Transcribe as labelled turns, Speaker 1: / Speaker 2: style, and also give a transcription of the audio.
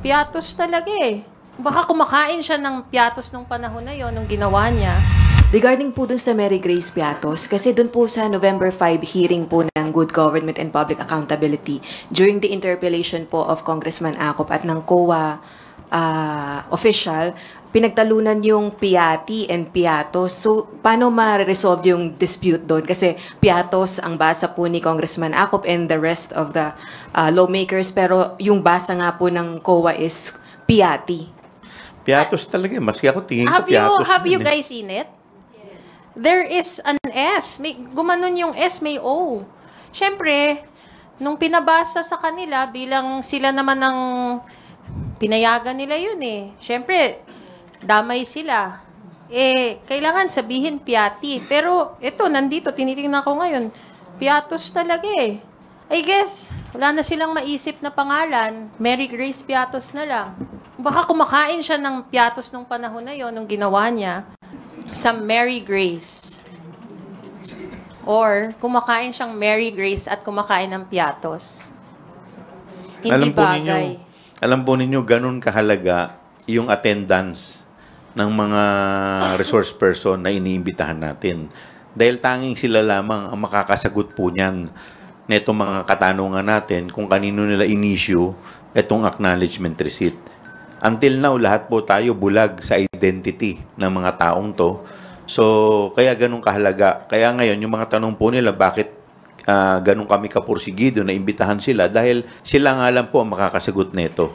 Speaker 1: Piatos talaga eh. Baka kumakain siya ng piatos nung panahon na yon nung ginawa niya.
Speaker 2: Regarding po dun sa Mary Grace Piatos, kasi dun po sa November 5 hearing po ng Good Government and Public Accountability, during the interpellation po of Congressman Acop at ng COA official, pinagtalunan yung Piati and Piatos. So, paano ma-resolve yung dispute doon? Kasi Piatos ang basa po ni Congressman Acop and the rest of the lawmakers, pero yung basa nga po ng COA is Piati.
Speaker 3: Piatos talaga. Maski ako tingin ko Piatos.
Speaker 1: Have you guys seen it? There is an S. May, gumanon yung S, may O. Siyempre, nung pinabasa sa kanila, bilang sila naman ang pinayagan nila yun eh. Siyempre, damay sila. Eh, kailangan sabihin Piati. Pero, ito, nandito, tinitingnan ko ngayon, Piatos talaga eh. I guess, wala na silang maisip na pangalan. Mary Grace Piatos na lang. Baka kumakain siya ng Piatos nung panahon na yon nung ginawa niya sa Mary Grace. Or, kumakain siyang Mary Grace at kumakain ng Piatos. Hindi bagay.
Speaker 3: Alam po ninyo, ganun kahalaga yung attendance ng mga resource person na iniimbitahan natin. Dahil tanging sila lamang ang makakasagot po niyan netong mga katanungan natin kung kanino nila in-issue itong acknowledgement receipt. Until now, lahat po tayo bulag sa identity ng mga taong to. So, kaya ganun kahalaga. Kaya ngayon, yung mga tanong po nila, bakit ganun kami kapursigido na imbitahan sila? Dahil sila nga lang po ang makakasagot nito.